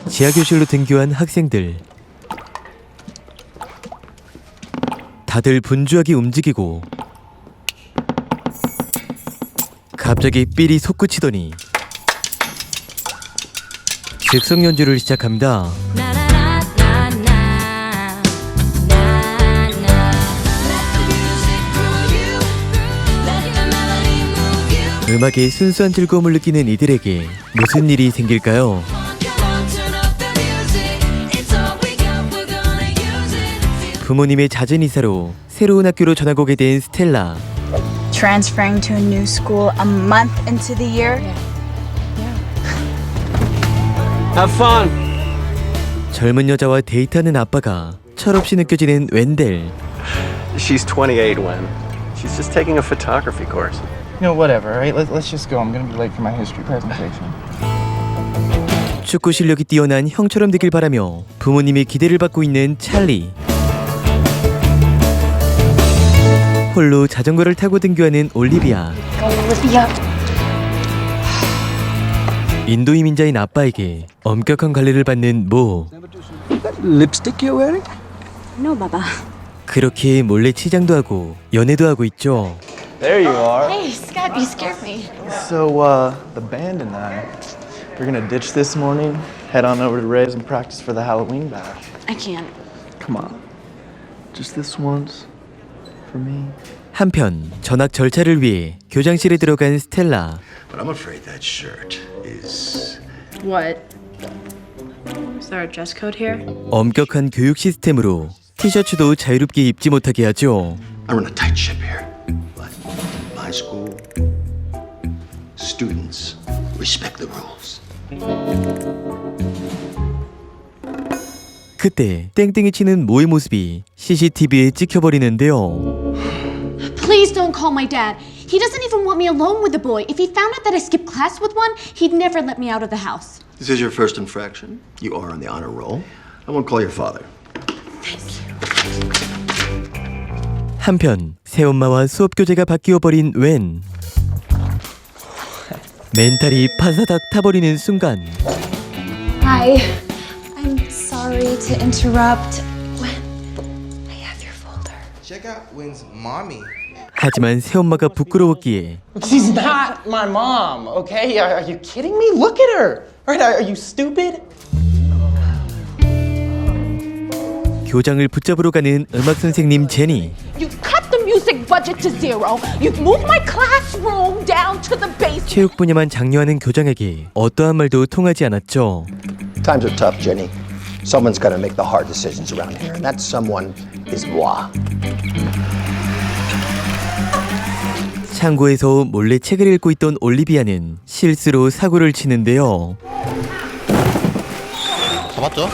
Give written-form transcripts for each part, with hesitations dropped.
지하교실로 등교한 학생들. 다들 분주하게 움직이고 갑자기 삘이 솟구치더니 즉석 연주를 시작합니다. 음악의 순수한 즐거움을 느끼는 이들에게 무슨 일이 생길까요? 부모님의 잦은 이사로 새로운 학교로 전학 오게 된 스텔라. Transferring to a new school a month into the year? Have fun. 젊은 여자와 데이트하는 아빠가 철없이 느껴지는 웬델. She's 28 when. She's just taking a photography course. No, whatever, right? Let's just go. I'm gonna be late for my history presentation. 축구 실력이 뛰어난 형처럼 되길 바라며 부모님의 기대를 받고 있는 찰리. 홀로 자전거를 타고 등교하는 올리비아. 인도 이민자인 아빠에게 엄격한 관리를 받는 모. Lipstick you're wearing? No, Baba. 그렇게 몰래 치장도 하고 연애도 하고 있죠. There you are. Hey, Scott, you scared me. So, the band and I, we're gonna ditch this morning, head on over to Ray's and practice for the Halloween bash. I can't. Come on. Just this once. For me. 한편 전학 절차를 위해 교장실에 들어간 스텔라. But I'm afraid that shirt is... What? Is there a dress code here? 엄격한 교육 시스템으로 티셔츠도 자유롭게 입지 못하게 하죠. I run a tight ship here. But my school, students respect the rules. 그때 땡땡이 치는 모의 모습이 CCTV에 찍혀버리는데요. Please don't call my dad. He doesn't even want me alone with the boy. If he found out that I skipped class with one, he'd never let me out of the house. This is your first infraction. You are on the honor roll. I won't call your father. 한편 새엄마와 수업 교재가 바뀌어버린 웬. 멘탈이 파사닥 타버리는 순간. Hi. I'm sorry to interrupt. I have your folder. Check out Wynn's mommy. 하지만 새엄마가 부끄러웠기에 She's not my mom, okay? Are you kidding me? Look at her. Right? Are you stupid? 교장을 붙잡으러 가는 음악 선생님 제니. You've cut the music budget to zero. You've moved my classroom down to the basement. 체육 분야만 장려하는 교장에게 어떠한 말도 통하지 않았죠. Times are tough, Jenny. Someone's got to make the hard decisions around here, and that someone is moi. 창고에서 몰래 책을 읽고 있던 올리비아는 실수로 사고를 치는데요. 잡았죠?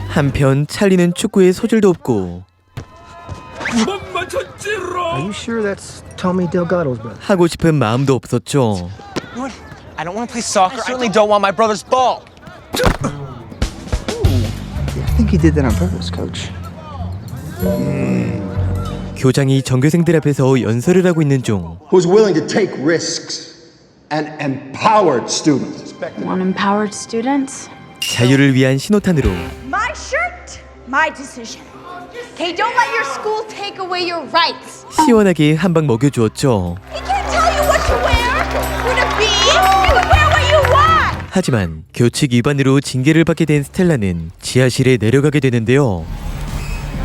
한편 찰리는 축구에 소질도 없고 Are you sure that's Tommy Delgado's brother? 하고 싶은 마음도 없었죠. What? I don't want to play soccer. I certainly don't want my brother's ball. I think he did that on purpose, coach. 교장이 전교생들 앞에서 연설을 하고 있는 중 Who's willing to take risks and empowered students? Want empowered students? 자유를 위한 신호탄으로 My shirt, my decision. Okay, don't let your school take away your rights. 시원하게 한 방 먹여주었죠. He can't tell you what to wear, who to be. You can wear what you want. 하지만 교칙 위반으로 징계를 받게 된 스텔라는 지하실에 내려가게 되는데요.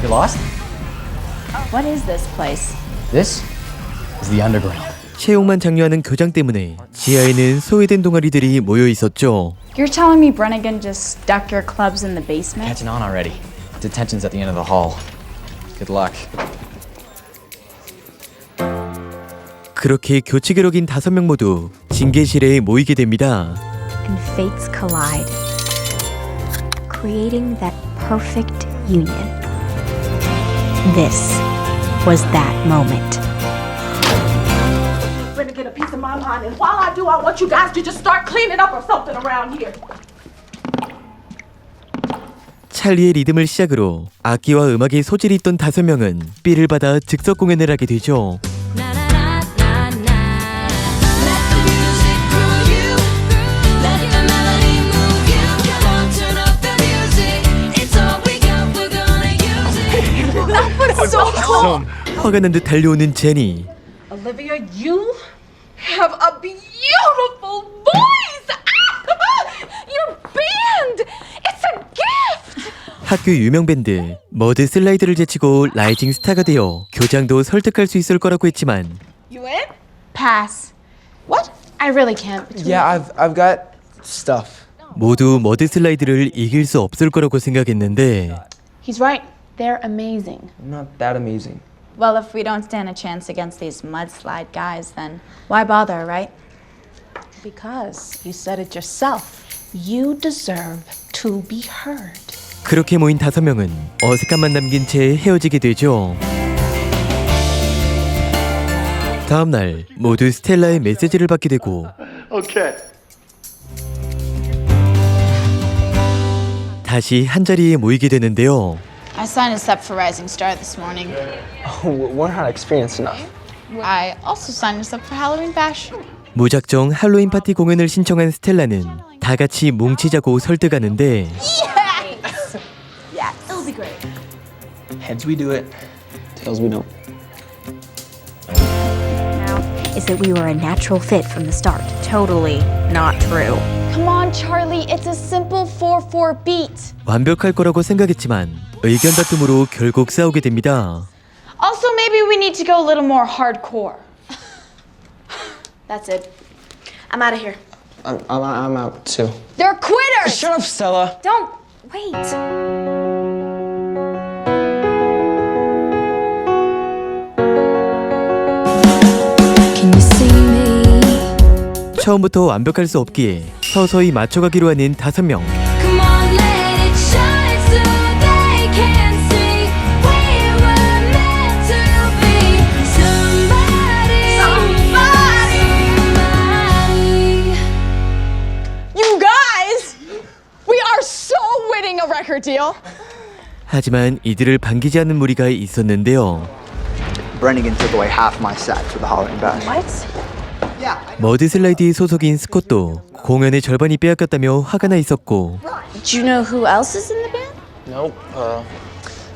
You lost? What is this place? This is the underground. 채용만 장려하는 교장 때문에 지하에는 소외된 동아리들이 모여 있었죠. You're telling me Brennigan just stuck your clubs in the basement? Catching on already. Detention's at the end of the hall. Good luck. 그렇게 교칙을 어긴 5명 모두 징계실에 모이게 됩니다. And fates collide, creating that perfect union. This was that moment. I'm gonna get a piece of my mind, and while I do, I want you guys to just start cleaning up or something around here. 찰리의 리듬을 시작으로 악기와 음악에 소질이 있던 5명은 삐를 받아 즉석 공연을 하게 되죠. Let the music 화가 난 듯 달려오는 제니. Olivia, you have a beautiful voice. Your band, it's a gift. 학교 유명 밴드 머드 슬라이드를 제치고 라이징 스타가 되어 교장도 설득할 수 있을 거라고 했지만 You in? Pass. What? I really can't. Yeah, I've got stuff. 모두 머드 슬라이드를 이길 수 없을 거라고 생각했는데 He's right. They're amazing. Not that amazing. Well, if we don't stand a chance against these mudslide guys, then why bother, right? Because you said it yourself. You deserve to be heard. 그렇게 모인 5명은 어색함만 남긴 채 헤어지게 되죠. 다음 날 모두 스텔라의 메시지를 받게 되고 Okay. 다시 한자리에 모이게 되는데요. I signed us up for Rising Star this morning. We're not experienced enough. I also signed us up for Halloween Bash. 무작정 할로윈 파티 공연을 신청한 스텔라는 다 같이 뭉치자고 설득하는데 Heads we do it, tails we don't. Is that we were a natural fit from the start. Totally not true. Come on, Charlie. It's a simple 4/4 beat. 완벽할 거라고 생각했지만 의견 다툼으로 결국 싸우게 됩니다. Also, maybe we need to go a little more hardcore. That's it. I'm out of here. I'm out too. They're quitters! Shut up, Stella. Don't wait. 처음부터 완벽할 수 없기에 서서히 맞춰가기로 하는 5명. You guys, we are so winning a record deal. 하지만 이들을 반기지 않는 무리가 있었는데요. Brannigan took away half my set for the Halloween Bash. 머드 슬라이드의 소속인 스콧도 공연의 절반이 빼앗겼다며 화가 나 있었고 Do you know who else is in the band? Nope.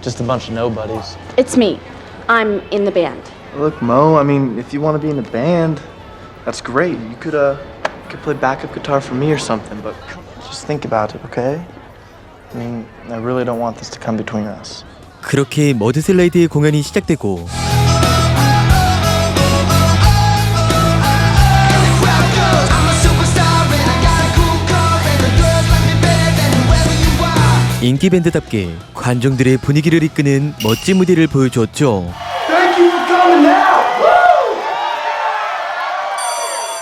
Just a bunch of nobodies. It's me. I'm in the band. Look, Mo, I mean, if you want to be in the band, that's great. You could play backup guitar for me or something, but just think about it, okay? I mean, I really don't want this to come between us. 그렇게 머드 슬라이드의 공연이 시작되고 인기 밴드답게 관중들의 분위기를 이끄는 멋진 무대를 보여주었죠.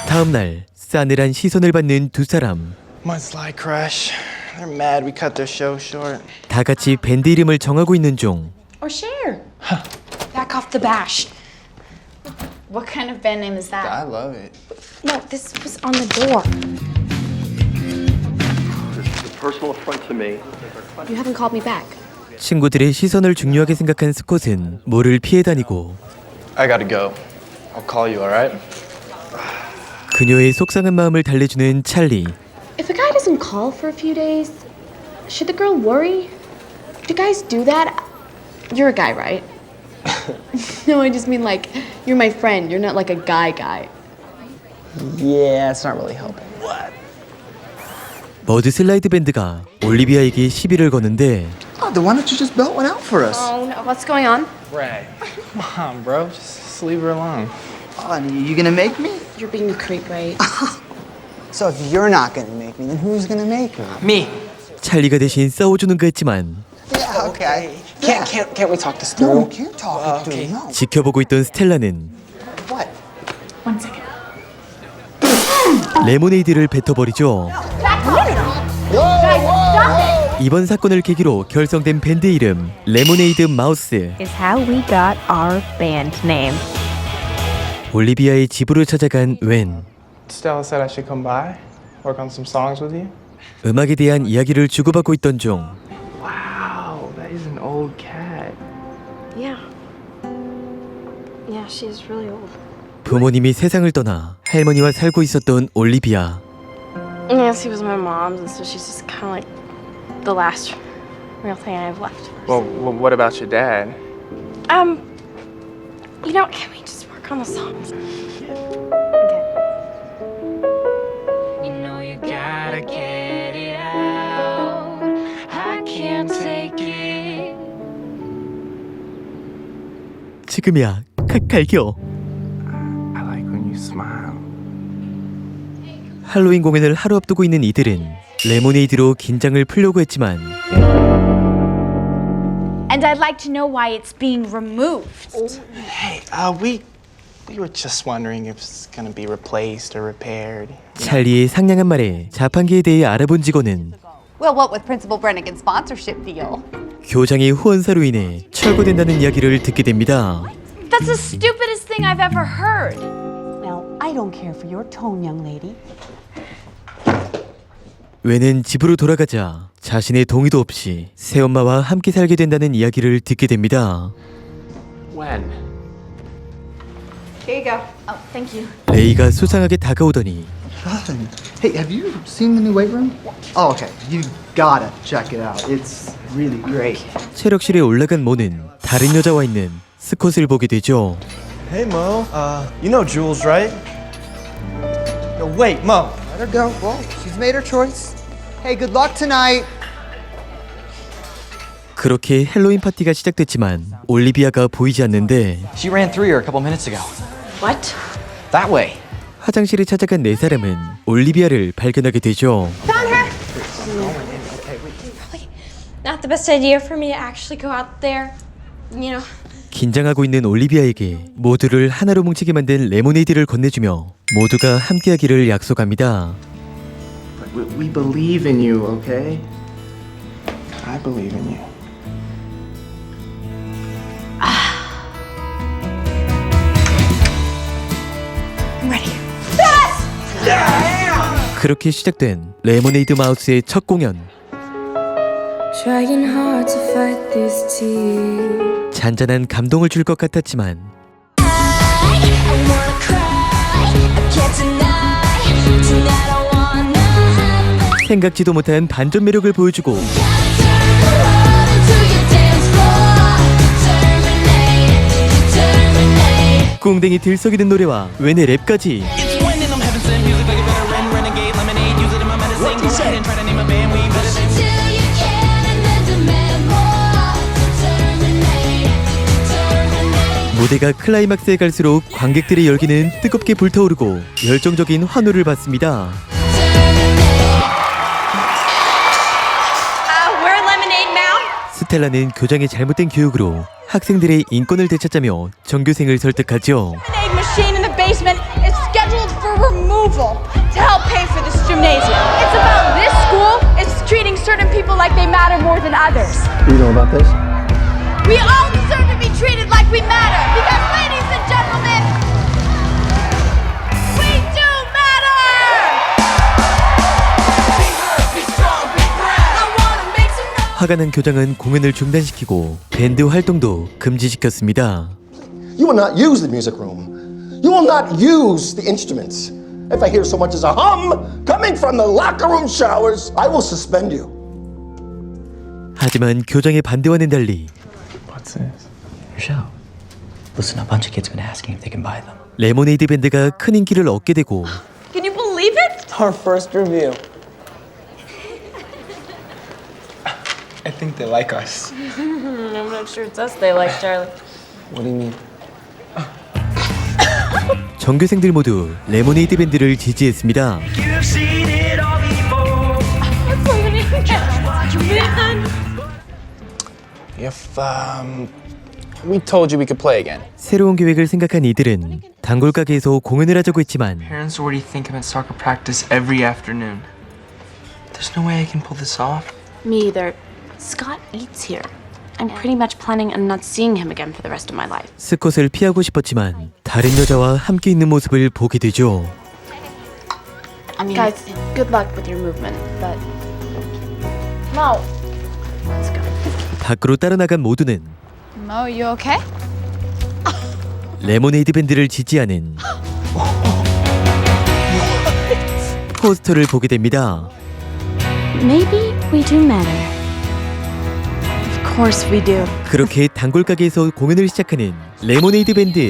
다음 날 싸늘한 시선을 받는 두 사람. Mudslide crash. They're mad we cut their show short. 다 같이 밴드 이름을 정하고 있는 중 Or share. Back off the bash. What kind of band name is that? I love it. No, this was on the door. This is a personal affront to me. You haven't called me back. 친구들의 시선을 중요하게 생각한 스콧은 뭐를 피해 다니고 I gotta go. I'll call you, alright? 그녀의 속상한 마음을 달래주는 찰리. If a guy doesn't call for a few days, should the girl worry? Do guys do that? You're a guy, right? No, I just mean like, you're my friend. You're not like a guy. Yeah, it's not really helping. 머드 슬라이드 밴드가 올리비아에게 시비를 거는데 Oh, then why don't you just belt one out for us? Oh no, what's going on? Ray, come on, bro. Just leave her alone. Oh, and you gonna make me? You're being a creep, right? So if you're not gonna make me, then who's gonna make me? Me. 찰리가 대신 싸워주는가 했지만 Yeah, okay. Can't we talk this through? No, we can't talk it through. No. 지켜보고 있던 스텔라는 What? One second. 레모네이드를 뱉어버리죠. 이번 사건을 계기로 결성된 밴드 이름 레모네이드 마우스. Is how we got our band name. 올리비아의 집으로 찾아간 웬. Stella said I should come by, work on some songs with you. 음악에 대한 이야기를 주고받고 있던 중 Wow, that is an old cat. Yeah. Yeah, she's really old. 부모님이 세상을 떠나 할머니와 살고 있었던 올리비아. Nancy was my mom's, and so she's just kind of like the last real thing I have left. Well, what about your dad? You know, can we just work on the songs? You know you gotta get it out. I can't take it. 지금이야 갈겨. I like when you smile. 할로윈 공연을 하루 앞두고 있는 이들은 레모네이드로 긴장을 풀려고 했지만 And I'd like to know why it's being removed. Hey, we were just wondering if it's gonna be replaced or repaired. 찰리의 상냥한 말에 자판기에 대해 알아본 직원은 Well, what with Principal Brannigan's sponsorship deal? 교장의 후원사로 인해 철거된다는 이야기를 듣게 됩니다. That's the stupidest thing I've ever heard. Now, I don't care for your tone, young lady. 웨는 집으로 돌아가자 자신의 동의도 없이 새엄마와 함께 살게 된다는 이야기를 듣게 됩니다. When? Here you go. Oh, thank you. 레이가 수상하게 다가오더니 Hey, have you seen the new weight room? Oh, okay. You gotta check it out. It's really great. 체력실에 올라간 모는 다른 여자와 있는 스콧을 보게 되죠. Hey, Mo. You know Jules, right? No, wait, Mo. Let her go. Well, she's made her choice. Hey, good luck tonight. 그렇게 헬로윈 파티가 시작됐지만 올리비아가 보이지 않는데 She ran through here a couple minutes ago. What? That way. 화장실에 찾아간 네 사람은 올리비아를 발견하게 되죠. Found her! Probably not the best idea for me to actually go out there. You know. 긴장하고 있는 올리비아에게 모두를 하나로 뭉치게 만든 레모네이드를 건네주며 모두가 함께하기를 약속합니다. We believe in you, okay? I believe in you. I'm ready. 그렇게 시작된 레모네이드 마우스의 첫 공연. Trying hard to fight these tears. 잔잔한 감동을 줄 것 같았지만 I wanna cry. I can't deny. Tonight I wanna have 생각지도 못한 반전 매력을 보여주고 turn to your dance floor. Terminate. 꽁댕이 들썩이는 노래와 웬의 랩까지 Till you can and then demand more. Terminate. Terminate. 무대가 클라이막스에 갈수록 관객들의 열기는 뜨겁게 불타오르고 열정적인 환호를 받습니다. We're Lemonade now. 스텔라는 교장의 잘못된 교육으로 학생들의 인권을 되찾자며 전교생을 설득하죠. Lemonade machine in the basement is scheduled for removal to help pay for this gymnasium. It's about this school is treating certain people like they matter more than others. Do you know about this? We all deserve to be treated like we matter because, ladies and gentlemen, we do matter! I wanna make some noise. 화가 난 교장은 공연을 중단시키고 밴드 활동도 금지시켰습니다. You will not use the music room. You will not use the instruments. If I hear so much as a hum coming from the locker room showers, I will suspend you. 하지만 교장의 반대와는 달리 What's this? Your show. Listen, a bunch of kids have been asking if they can buy them. 레모네이드 밴드가 큰 인기를 얻게 되고 Can you believe it? Our first review. I think they like us. I'm not sure it's us they like, Charlie. What do you mean? 전교생들 모두 레모네이드 밴드를 지지했습니다. You've seen it all before. If we told you we could play again. 새로운 계획을 생각한 이들은 단골 가게에서 공연을 하자고 했지만 Parents already think about soccer practice every afternoon. There's no way I can pull this off. Me either. Scott eats here. I'm pretty much planning on not seeing him again for the rest of my life. 스콧을 피하고 싶었지만 다른 여자와 함께 있는 모습을 보게 되죠. I mean, guys, good luck with your movement, but Mo. let's go. 밖으로 따라 나간 모두는 Mo, you okay? 레모네이드 밴드를 지지하는 포스터를 보게 됩니다. Maybe we do matter. Of course we do. 그렇게 단골 가게에서 공연을 시작하는 레모네이드 밴드.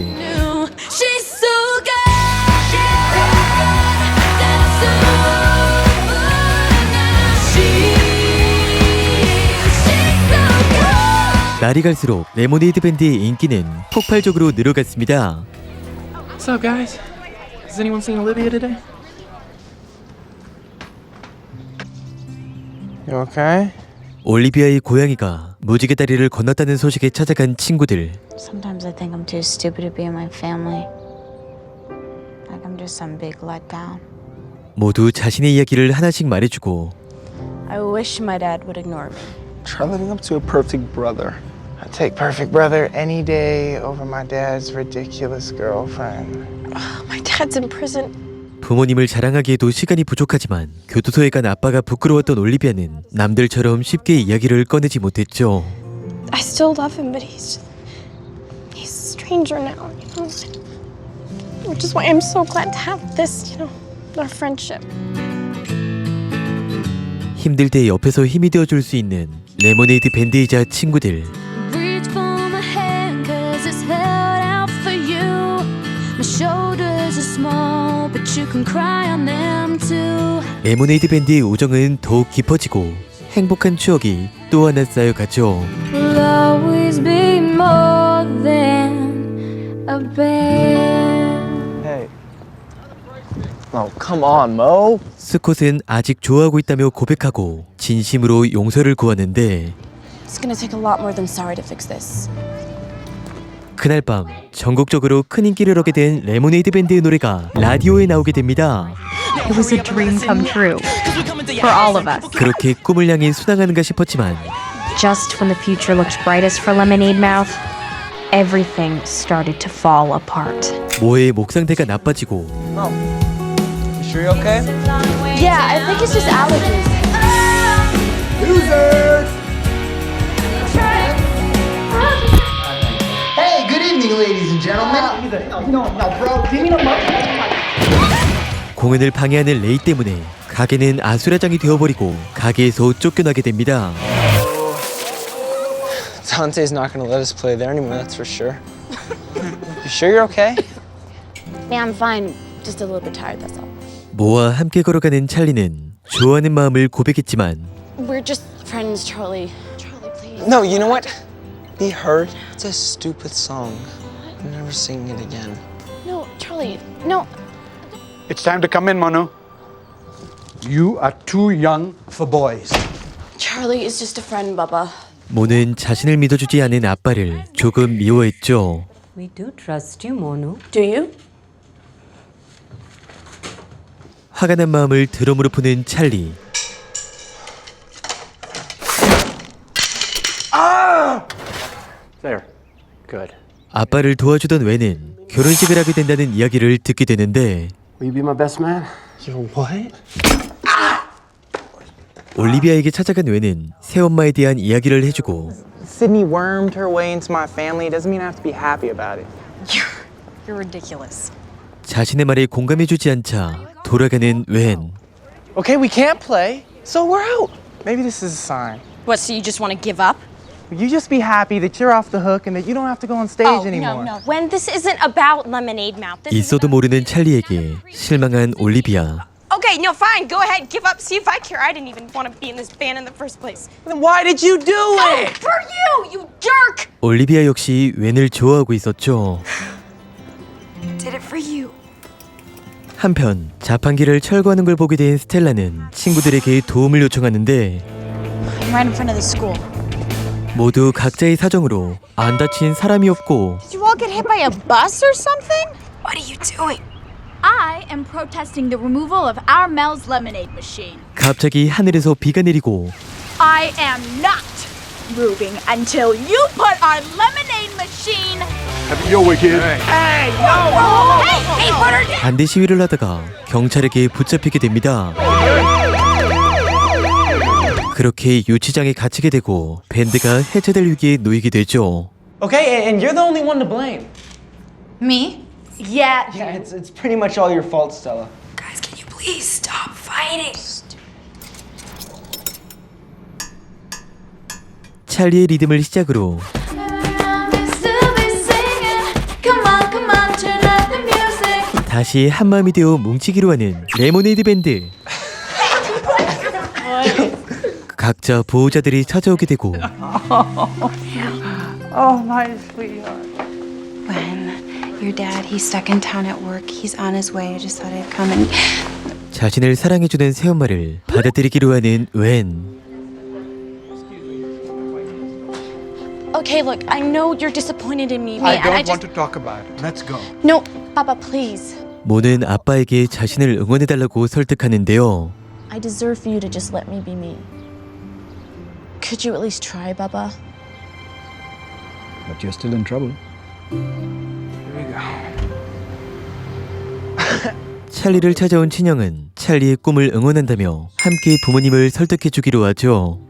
She's so good. 날이 갈수록 레모네이드 밴드의 인기는 폭발적으로 늘어갔습니다. What's up, guys? Has anyone seen Olivia today? You okay? 올리비아의 고양이가 무지개 다리를 건넜다는 소식에 찾아간 친구들. Sometimes I think I'm too stupid to be in my family. Like I'm just some big letdown. 모두 자신의 이야기를 하나씩 말해주고 I wish my dad would ignore me. Try living up to a perfect brother. I take perfect brother any day over my dad's ridiculous girlfriend. My dad's in prison. 부모님을 자랑하기에도 시간이 부족하지만 교도소에 간 아빠가 부끄러웠던 올리비아는 남들처럼 쉽게 이야기를 꺼내지 못했죠. I still love him, but he's a stranger now, you know? Which is why I'm so glad to have this, you know, our friendship. 힘들 때 옆에서 힘이 되어줄 수 있는 레모네이드 밴드이자 친구들. Reach for my hand, 'cause it's held out for you. My shoulders are small, but you can cry on them too. 레모네이드 밴드의 우정은 더욱 깊어지고 행복한 추억이 또 하나 쌓여가죠. We'll always be more than a band. Hey. Oh, come on, Mo. 스콧은 아직 좋아하고 있다며 고백하고 진심으로 용서를 구하는데 It's gonna take a lot more than sorry to fix this. 그날 밤 전국적으로 큰 인기를 얻게 된 레모네이드 밴드의 노래가 라디오에 나오게 됩니다. It was a dream come true for all of us. 그렇게 꿈을 향해 순항하는가 싶었지만 Just when the future looked brightest for Lemonade Mouth, everything started to fall apart. 모의 목 상태가 나빠지고 You sure you're okay? Yeah, I think it's just allergies. Hey, good evening, ladies and gentlemen. No, bro. Give me the mic. 공연을 방해하는 레이 때문에 가게는 아수라장이 되어버리고 가게에서 쫓겨나게 됩니다. Dante's not gonna let us play there anymore, that's for sure. You sure you're okay? Yeah, I'm fine. Just a little bit tired, that's all. 모와 함께 걸어가는 찰리는 좋아하는 마음을 고백했지만 We're just friends, Charlie. Charlie, please. No, you know what? Be heard. It's a stupid song. I'm never singing it again. No, Charlie. No. It's time to come in, Manu. You are too young for boys. Charlie is just a friend, Bubba. 모는 자신을 믿어주지 않은 아빠를 조금 미워했죠. We do trust you, Monu. Do you? 화가 난 마음을 드럼으로 푸는 찰리. There. Good. 아빠를 도와주던 웬은 결혼식을 하게 된다는 이야기를 듣게 되는데 Will you be my best man? You what? 올리비아에게 찾아간 웬은 새엄마에 대한 이야기를 해주고 Sydney wormed her way into my family. Doesn't mean I have to be happy about it. You're ridiculous. 자신의 말에 공감해주지 않자 돌아가는 웬. Okay, we can't play, so we're out. Maybe this is a sign. What, so you just want to give up? You just be happy that you're off the hook and that you don't have to go on stage anymore. No. When this isn't about Lemonade Mouth. This 있어도 모르는 찰리에게 실망한 올리비아. Okay, no, fine. Go ahead. Give up. See if I care. I didn't even want to be in this band in the first place. Then why did you do it? For you, you jerk! 올리비아 역시 웬을 좋아하고 있었죠. Did it for you. 한편 자판기를 철거하는 걸 보게 된 스텔라는 친구들에게 도움을 요청하는데 I'm right in front of the school. 모두 각자의 사정으로 안 다친 사람이 없고 Did you all get hit by a bus or something? What are you doing? I am protesting the removal of our Mel's lemonade machine. 갑자기 하늘에서 비가 내리고 I am not moving until you put our lemonade machine. Yo, kid. Hey, no! Hey, put her down! 반대 시위를 하다가 경찰에게 붙잡히게 됩니다. 그렇게 유치장에 갇히게 되고 밴드가 해체될 위기에 놓이게 되죠. Okay, and you're the only one to blame. Me? Yeah. Yeah, it's pretty much all your fault, Stella. Guys, can you please stop fighting? 찰리의 리듬을 시작으로 다시 한마음이 되어 뭉치기로 하는 레모네이드 밴드. 각자 보호자들이 찾아오게 되고 Oh, my sweetheart. When your dad, he's stuck in town at work. He's on his way. I just thought I'd come and. 자신을 사랑해주는 새엄마를 받아들이기로 하는 웬. Okay, look, I know you're disappointed in me. I man. don't I just... want to talk about it. Let's go. No, Papa, please. 모는 아빠에게 자신을 응원해달라고 설득하는데요. I deserve for you to just let me be me. Could you at least try, Papa? But you're still in trouble. 찰리를 찾아온 친형은 찰리의 꿈을 응원한다며 함께 부모님을 설득해주기로 하죠.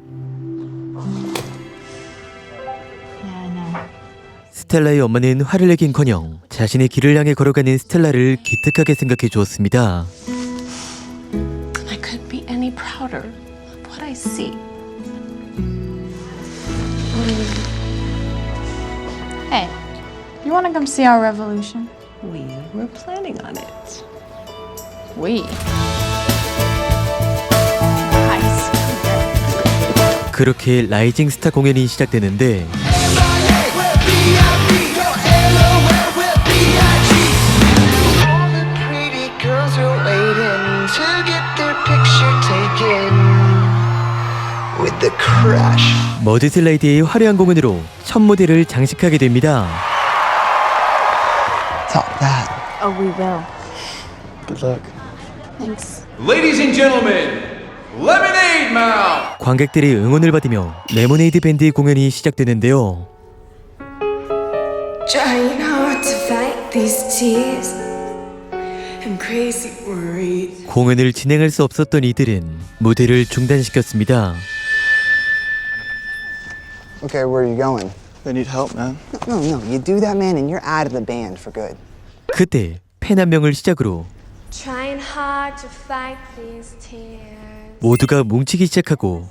스텔라의 엄마는 화를 내긴커녕 자신의 길을 향해 걸어가는 스텔라를 기특하게 생각해 주었습니다. I couldn't be any prouder of what I see. Hey, you want to come see our revolution? We were planning on it. We. 그렇게 라이징 스타 공연이 시작되는데 머드슬라이드의 화려한 공연으로 첫 무대를 장식하게 됩니다. Top that. Oh, we will. Good luck. Thanks. Ladies and gentlemen, Lemonade Mouth! 관객들의 응원을 받으며 레모네이드 밴드의 공연이 시작되는데요. Trying hard to fight these tears. I'm crazy worried. 공연을 진행할 수 없었던 이들은 무대를 중단시켰습니다. Okay, where are you going? They need help, man. No. You do that, man, and you're out of the band for good. 그때 팬 한 명을 시작으로 Trying hard to fight these tears. 모두가 뭉치기 시작하고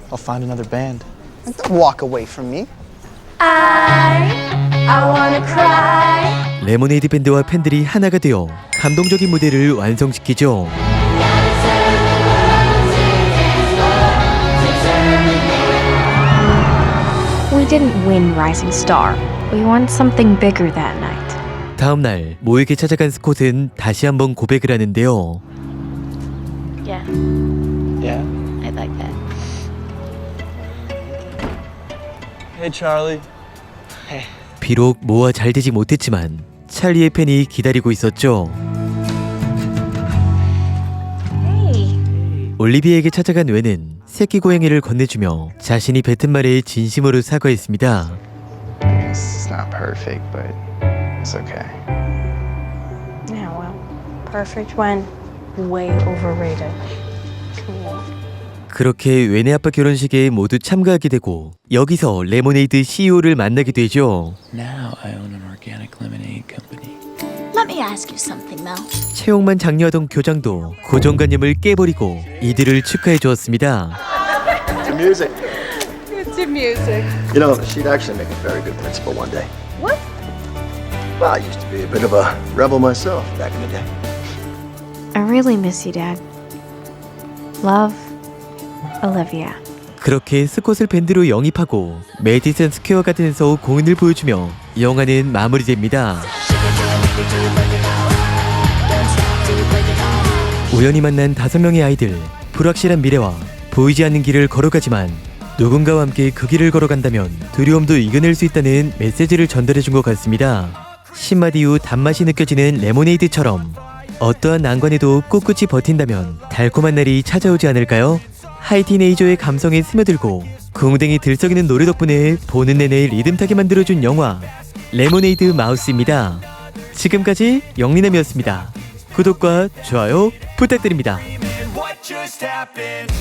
I'll find another band. Don't walk away from me. I wanna cry. 레모네이드 밴드와 팬들이 하나가 되어 감동적인 무대를 완성시키죠. We didn't win Rising Star. We won something bigger that night. 다음 날 모에게 찾아간 스콧은 다시 한번 고백을 하는데요. Yeah. Yeah? I like that. Hey, Charlie. 비록 모와 잘 되지 못했지만 찰리의 팬이 기다리고 있었죠. 올리비아에게 찾아간 웬은 새끼 고양이를 건네주며 자신이 뱉은 말에 진심으로 사과했습니다. It's not perfect, but it's okay. Yeah, well, perfect when way overrated. 그렇게 웬의 아빠 결혼식에 모두 참가하게 되고 여기서 레모네이드 CEO를 만나게 되죠. Now I own an organic lemonade company. Let me ask you something, Mel. 채용만 장려하던 교장도 고정관념을 깨버리고 이들을 축하해 주었습니다. To music. It's in music. You know, she'd actually make a very good principal one day. What? Well, I used to be a bit of a rebel myself back in the day. I really miss you, Dad. Love, Olivia. 그렇게 스콧을 밴드로 영입하고 메디슨 스퀘어 가든에서 공연을 보여주며 영화는 마무리됩니다. 우연히 만난 5명의 아이들, 불확실한 미래와 보이지 않는 길을 걸어가지만 누군가와 함께 그 길을 걸어간다면 두려움도 이겨낼 수 있다는 메시지를 전달해준 것 같습니다. 신맛 이후 단맛이 느껴지는 레모네이드처럼 어떠한 난관에도 꿋꿋이 버틴다면 달콤한 날이 찾아오지 않을까요? 하이티네이저의 감성에 스며들고 궁뎅이 들썩이는 노래 덕분에 보는 내내 리듬 타게 만들어준 영화 레모네이드 마우스입니다. 지금까지 영리남이었습니다. 구독과 좋아요 부탁드립니다. What just happened?